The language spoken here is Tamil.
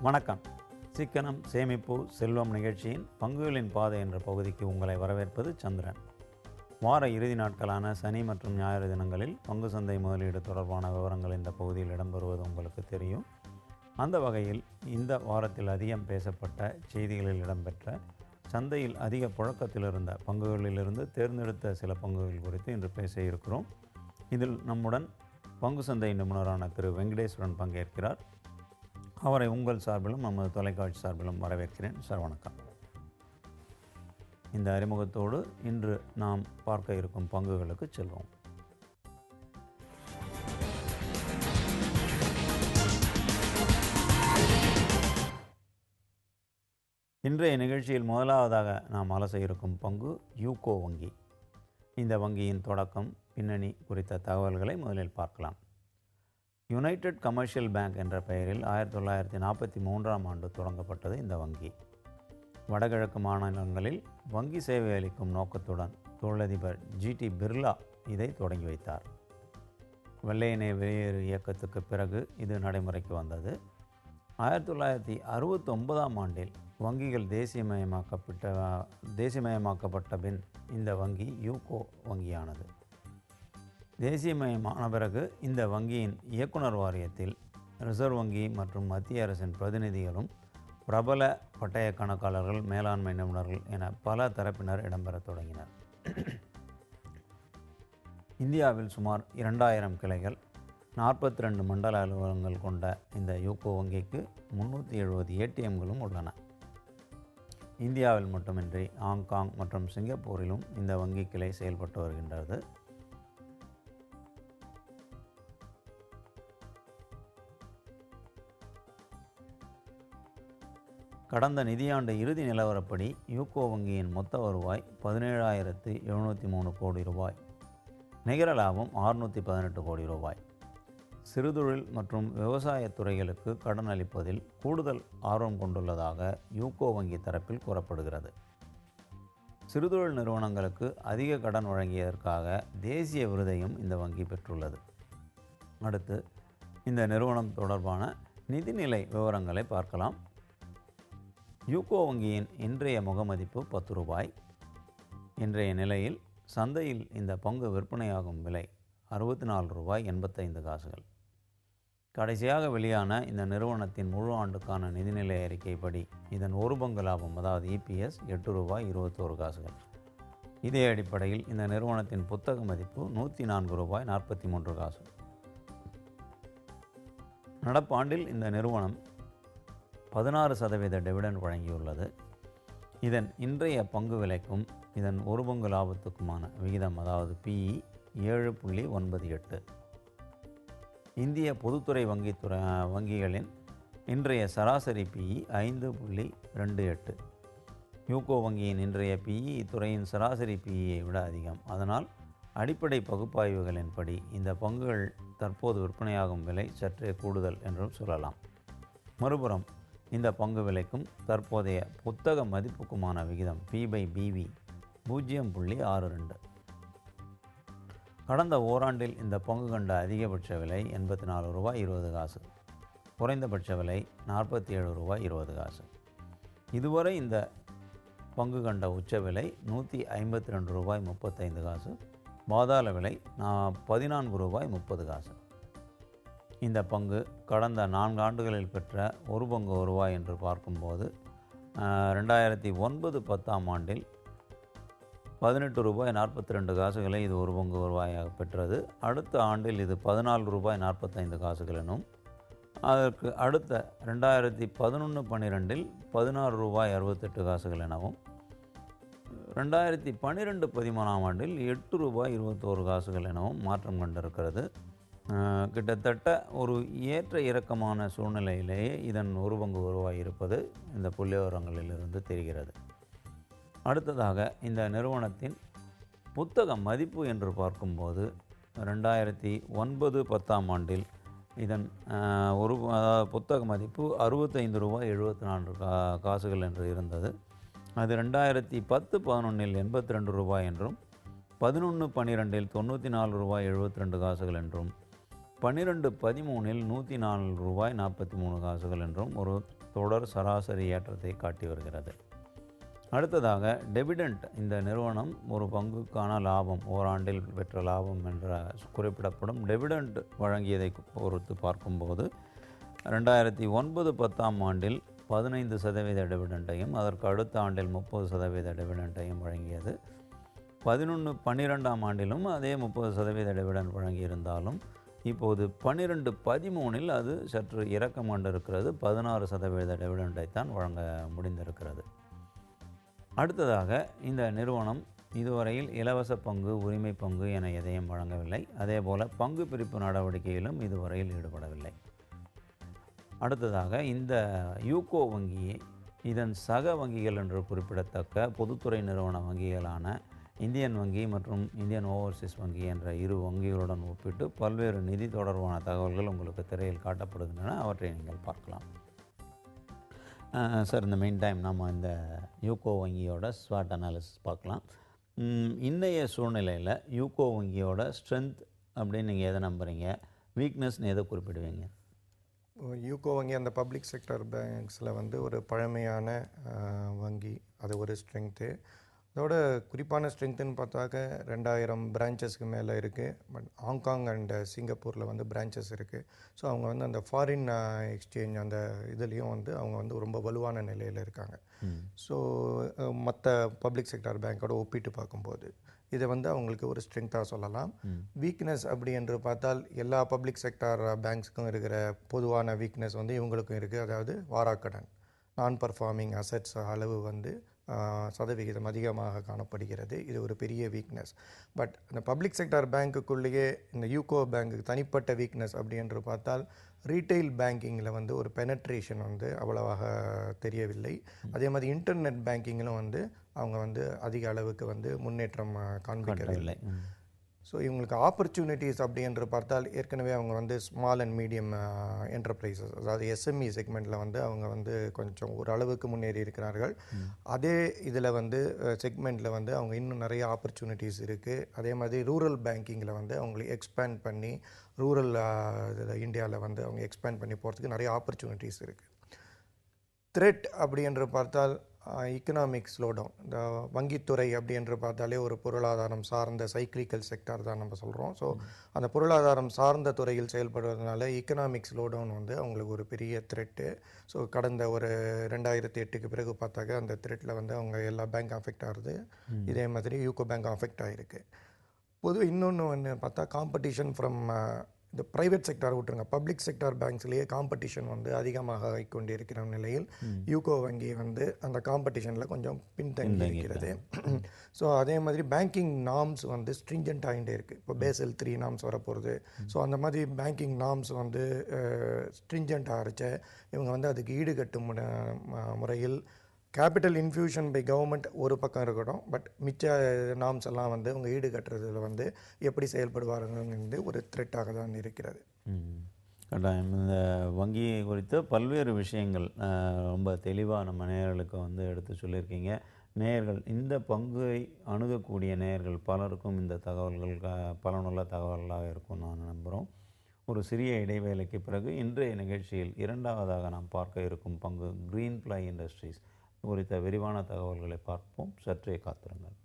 வணக்கம். சிக்கனம், சேமிப்பு, செல்வம் நிகழ்ச்சியின் பங்குகளின் பாதை என்ற பகுதிக்கு உங்களை வரவேற்பது சந்திரன். வார இறுதி நாட்களான சனி மற்றும் ஞாயிறு தினங்களில் பங்கு சந்தை முதலீடு தொடர்பான விவரங்கள் இந்த பகுதியில் இடம்பெறுவது உங்களுக்கு தெரியும். அந்த வகையில் இந்த வாரத்தில் அதிகம் பேசப்பட்ட செய்திகளில் இடம்பெற்ற சந்தையில் அதிக புழக்கத்தில் இருந்த பங்குகளிலிருந்து தேர்ந்தெடுத்த சில பங்குகள் குறித்து இன்று பேச இருக்கிறோம். இதில் நம்முடன் பங்கு சந்தை நிபுணரான திரு வெங்கடேஸ்வரன் பங்கேற்கிறார். அவரை உங்கள் சார்பிலும் நமது தொலைக்காட்சி சார்பிலும் வரவேற்கிறேன். சார், வணக்கம். இந்த அறிமுகத்தோடு இன்று நாம் பார்க்க இருக்கும் பங்குகளுக்கு செல்வோம். இன்றைய நிகழ்ச்சியில் முதலாவதாக நாம் அலச இருக்கும் பங்கு யூகோ வங்கி. இந்த வங்கியின் தொடக்கம், பின்னணி குறித்த தகவல்களை முதலில் பார்க்கலாம். யுனைடெட் கமர்ஷியல் பேங்க் என்ற பெயரில் 1943ஆம் ஆண்டு தொடங்கப்பட்டது இந்த வங்கி. வடகிழக்கு மாநிலங்களில் வங்கி சேவை அளிக்கும் நோக்கத்துடன் தொழிலதிபர் ஜி.டி. பிர்லா இதை தொடங்கி வைத்தார். வெள்ளையனே வெளியேறு இயக்கத்துக்கு பிறகு இது நடைமுறைக்கு வந்தது. 1969ஆம் ஆண்டில் வங்கிகள் தேசியமயமாக்கப்பட்ட பின் இந்த வங்கி யூகோ வங்கியானது. தேசியமயமான பிறகு இந்த வங்கியின் இயக்குனர் வாரியத்தில் ரிசர்வ் வங்கி மற்றும் மத்திய அரசின் பிரதிநிதிகளும் பிரபல பட்டய கணக்காளர்கள், மேலாண்மை நிபுணர்கள் என பல தரப்பினர் இடம்பெற தொடங்கினர். இந்தியாவில் சுமார் 2000 கிளைகள், 42 மண்டல அலுவலகங்கள் கொண்ட இந்த யூகோ வங்கிக்கு 370 ஏடிஎம்களும் உள்ளன. இந்தியாவில் மட்டுமின்றி ஹாங்காங் மற்றும் சிங்கப்பூரிலும் இந்த வங்கி கிளை செயல்பட்டு வருகின்றது. கடந்த நிதியாண்டு இறுதி நிலவரப்படி யூகோ வங்கியின் மொத்த வருவாய் 17,703 கோடி ரூபாய், நிகர லாபம் 618 கோடி ரூபாய். சிறுதொழில் மற்றும் விவசாய துறைகளுக்கு கடன் அளிப்பதில் கூடுதல் ஆர்வம் கொண்டுள்ளதாக யூகோ வங்கி தரப்பில் கூறப்படுகிறது. சிறுதொழில் நிறுவனங்களுக்கு அதிக கடன் வழங்கியதற்காக தேசிய விருதையும் இந்த வங்கி பெற்றுள்ளது. அடுத்து இந்த நிறுவனம் தொடர்பான நிதிநிலை விவரங்களை பார்க்கலாம். யூகோ வங்கியின் இன்றைய முகமதிப்பு 10 ரூபாய். இன்றைய நிலையில் சந்தையில் இந்த பங்கு விற்பனையாகும் விலை 64 ரூபாய் 85 காசுகள். கடைசியாக வெளியான இந்த நிறுவனத்தின் முழு ஆண்டுக்கான நிதிநிலை அறிக்கைப்படி இதன் ஒரு பங்கு லாபம், அதாவது இபிஎஸ் 8 ரூபாய் 21 காசுகள். இதே அடிப்படையில் இந்த நிறுவனத்தின் புத்தக மதிப்பு 104 ரூபாய் 43 காசு. நடப்பாண்டில் இந்த நிறுவனம் 16% டிவிடெண்ட் வழங்கியுள்ளது. இதன் இன்றைய பங்கு விலைக்கும் இதன் ஒரு பங்கு லாபத்துக்குமான விகிதம், அதாவது பிஇ 7.98. இந்திய பொதுத்துறை வங்கிகளின் இன்றைய சராசரி பிஇ 5.28. யூகோ வங்கியின் இன்றைய பிஇ இத்துறையின் சராசரி பிஇயை விட அதிகம். அதனால் அடிப்படை பகுப்பாய்வுகளின்படி இந்த பங்குகள் தற்போது விற்பனையாகும் விலை சற்றே கூடுதல் என்றும் சொல்லலாம். மறுபுறம் இந்த பங்கு விலைக்கும் தற்போதைய புத்தக மதிப்புக்குமான விகிதம் P/BV 0.62. கடந்த ஓராண்டில் இந்த பங்கு கண்ட அதிகபட்ச விலை 84 ரூபாய் 20 காசு, குறைந்தபட்ச விலை 47 ரூபாய் 20 காசு. இதுவரை இந்த பங்கு கண்ட உச்ச விலை 152 ரூபாய் 35 காசு, பாதாள விலை 14 ரூபாய் 30 காசு. இந்த பங்கு கடந்த 4 ஆண்டுகளில் பெற்ற ஒரு பங்கு வருவாய் என்று பார்க்கும்போது 2009-10ஆம் ஆண்டில் 18 ரூபாய் 42 காசுகளை இது ஒரு பங்கு வருவாயாக பெற்றது. அடுத்த ஆண்டில் இது 14 ரூபாய் 45 காசுகள் எனும், அதற்கு அடுத்த 2011-12இல் 16 ரூபாய் 68 காசுகள் எனவும், 2012-13ஆம் ஆண்டில் 8 ரூபாய் 21 காசுகள் எனவும் மாற்றம் கண்டிருக்கிறது. கிட்டத்தட்ட ஒரு ஏற்ற இறக்கமான சூழ்நிலையிலேயே இதன் ஒரு பங்கு வருவாய் இருப்பது இந்த புள்ளிவிவரங்களிலிருந்து தெரிகிறது. அடுத்ததாக இந்த நிறுவனத்தின் புத்தக மதிப்பு என்று பார்க்கும்போது 2009-10ஆம் ஆண்டில் இதன் புத்தக மதிப்பு 65 ரூபாய் 74 காசுகள் என்று இருந்தது. அது 2010-11இல் 82 ரூபாய் என்றும், 11-12இல் 94 ரூபாய் 72 காசுகள் என்றும், 12-13இல் 104 ரூபாய் 43 காசுகள் என்றும் ஒரு தொடர் சராசரி ஏற்றத்தை காட்டி வருகிறது. அடுத்ததாக டெவிடெண்ட். இந்த நிறுவனம் ஒரு பங்குக்கான லாபம், ஓராண்டில் பெற்ற லாபம் என்ற குறிப்பிடப்படும் டெவிடெண்ட் வழங்கியதை பொறுத்து பார்க்கும்போது 2009-10 ஆண்டில் 15% டிவிடெண்டையும் அதற்கு அடுத்த ஆண்டில் 30% டிவிடெண்டையும் வழங்கியது. 11-12 ஆண்டிலும் அதே 30% டிவிடெண்ட் வழங்கியிருந்தாலும் இப்போது 12-13 அது சற்று இறக்கம் கொண்டிருக்கிறது. 16% டிவிடெண்டைத்தான் வழங்க முடிந்திருக்கிறது. அடுத்ததாக இந்த நிறுவனம் இதுவரையில் இலவச பங்கு, உரிமை பங்கு என எதையும் வழங்கவில்லை. அதேபோல பங்கு பிரிப்பு நடவடிக்கையிலும் இதுவரையில் ஈடுபடவில்லை. அடுத்ததாக இந்த யூகோ வங்கியை இதன் சக வங்கிகள் என்று குறிப்பிடத்தக்க பொதுத்துறை நிறுவன வங்கிகளான இந்தியன் வங்கி மற்றும் இந்தியன் ஓவர்சீஸ் வங்கி என்ற இரு வங்கிகளுடன் ஒப்பிட்டு பல்வேறு நிதி தொடர்பான தகவல்கள் உங்களுக்கு திரையில் காட்டப்படுகின்றன. அவற்றை நீங்கள் பார்க்கலாம். சார், இந்த மெயின் டைம் நம்ம இந்த யூகோ வங்கியோட ஸ்வாட் அனாலிசிஸ் பார்க்கலாம். இன்றைய சூழ்நிலையில் யூகோ வங்கியோட ஸ்ட்ரென்த் அப்படின்னு நீங்கள் எதை நம்புகிறீங்க? வீக்னஸ்ன்னு எதை குறிப்பிடுவீங்க? யூகோ வங்கி அந்த பப்ளிக் செக்டர் பேங்க்ஸில் வந்து ஒரு பழமையான வங்கி, அது ஒரு ஸ்ட்ரென்த்து. அதோட குறிப்பான ஸ்ட்ரென்த்துன்னு பார்த்தாக்க 2000 பிரான்ச்சஸ்க்கு மேலே இருக்குது. பட் ஹாங்காங் அண்ட் சிங்கப்பூரில் வந்து பிரான்ச்சஸ் இருக்குது. ஸோ அவங்க வந்து அந்த ஃபாரின் எக்ஸ்சேஞ்ச் அந்த இதுலேயும் வந்து அவங்க வந்து ரொம்ப வலுவான நிலையில் இருக்காங்க. ஸோ மற்ற பப்ளிக் செக்டார் பேங்க்கோட ஒப்பிட்டு பார்க்கும்போது இதை வந்து அவங்களுக்கு ஒரு ஸ்ட்ரென்த்தாக சொல்லலாம். வீக்னஸ் அப்படி என்று பார்த்தால் எல்லா பப்ளிக் செக்டார் பேங்க்ஸுக்கும் இருக்கிற பொதுவான வீக்னஸ் வந்து இவங்களுக்கும் இருக்குது. அதாவது வாராக்கடன், நான் பர்ஃபார்மிங் அசட்ஸ் அளவு வந்து சதவிகிதம் அதிகமாக காணப்படுகிறது. இது ஒரு பெரிய வீக்னஸ். பட் இந்த பப்ளிக் செக்டார் பேங்க்குள்ளேயே இந்த யூகோ பேங்க்கு தனிப்பட்ட வீக்னஸ் அப்படி என்று பார்த்தால் ரீட்டெயில் பேங்கிங்கில் வந்து ஒரு பெனட்ரேஷன் வந்து அவ்வளவாக தெரியவில்லை. அதே மாதிரி இன்டர்நெட் பேங்கிங்கிலும் வந்து அவங்க வந்து அதிக அளவுக்கு வந்து முன்னேற்றம் காண்பிக்கவில்லை. ஸோ இவங்களுக்கு ஆப்பர்ச்சுனிட்டிஸ் அப்படி என்று பார்த்தால் ஏற்கனவே அவங்க வந்து ஸ்மால் அண்ட் மீடியம் என்டர்பிரைசஸ், அதாவது எஸ்எம்இ செக்மெண்ட்டில் வந்து அவங்க வந்து கொஞ்சம் ஒரு அளவுக்கு முன்னேறி இருக்கிறார்கள். அதே இதில் வந்து செக்மெண்ட்டில் வந்து அவங்க இன்னும் நிறைய ஆப்பர்ச்சுனிட்டிஸ் இருக்குது. அதே மாதிரி ரூரல் பேங்கிங்கில் வந்து அவங்களை எக்ஸ்பேண்ட் பண்ணி ரூரல் இதில் இந்தியாவில் வந்து அவங்க எக்ஸ்பேண்ட் பண்ணி போகிறதுக்கு நிறைய ஆப்பர்ச்சுனிட்டிஸ் இருக்குது. த்ரெட் அப்படி என்று பார்த்தால் இக்கனாமிக் ஸ்லோடவுன். இந்த வங்கித்துறை அப்படி என்று பார்த்தாலே ஒரு பொருளாதாரம் சார்ந்த சைக்ளிக்கல் செக்டார் தான் நம்ம சொல்கிறோம். ஸோ அந்த பொருளாதாரம் சார்ந்த துறையில் செயல்படுவதனால இக்கனாமிக் ஸ்லோடவுன் வந்து அவங்களுக்கு ஒரு பெரிய த்ரெட்டு. ஸோ கடந்த ஒரு 2008க்கு பிறகு பார்த்தாக்க அந்த த்ரெட்டில் வந்து அவங்க எல்லா பேங்க் அஃபெக்ட் ஆகுது. இதே மாதிரி யூகோ பேங்க் அஃபெக்ட் ஆகிருக்கு. பொதுவாக இன்னொன்று ஒன்று பார்த்தா காம்படிஷன் ஃப்ரம் இந்த ப்ரைவேட் செக்டார் விட்டுருங்க, பப்ளிக் செக்டார் பேங்க்ஸ்லேயே காம்படிஷன் வந்து அதிகமாக ஆகிக்கொண்டிருக்கிற நிலையில் யூகோ வங்கி வந்து அந்த காம்படிஷனில் கொஞ்சம் பின்தங்கி இருக்கிறது. ஸோ அதே மாதிரி பேங்கிங் நார்ம்ஸ் வந்து ஸ்ட்ரிஞ்சன்ட் ஆகிட்டே இருக்குது. இப்போ பேசல் 3 நார்ம்ஸ் வரப்போகிறது. ஸோ அந்த மாதிரி பேங்கிங் நார்ம்ஸ் வந்து ஸ்ட்ரிஞ்சன்ட் ஆகிருச்ச இவங்க வந்து அதுக்கு ஈடுகட்டும் முறையில் கேபிட்டல் இன்ஃபியூஷன் பை கவர்மெண்ட் ஒரு பக்கம் இருக்கட்டும், பட் மிச்ச நார்ம்ஸ் எல்லாம் வந்து அவங்க ஈடுகட்டுறதுல வந்து எப்படி செயல்படுவாருங்கிறது ஒரு த்ரெட்டாக தான் இருக்கிறது. கட்டாயம். இந்த வங்கி குறித்த பல்வேறு விஷயங்கள் ரொம்ப தெளிவாக நம்ம நேயர்களுக்கு வந்து எடுத்து சொல்லியிருக்கீங்க. நேயர்கள், இந்த பங்கை அணுகக்கூடிய நேயர்கள் பலருக்கும் இந்த தகவல்கள் பலனுள்ள தகவல்களாக இருக்கும் நான் நம்புகிறோம். ஒரு சிறிய இடைவேளைக்கு பிறகு இன்றைய நிகழ்ச்சியில் இரண்டாவதாக நாம் பார்க்க இருக்கும் பங்கு கிரீன் ப்ளை இண்டஸ்ட்ரீஸ் குறித்த விரிவான தகவல்களை பார்ப்போம். சற்றே காத்திருங்கள்.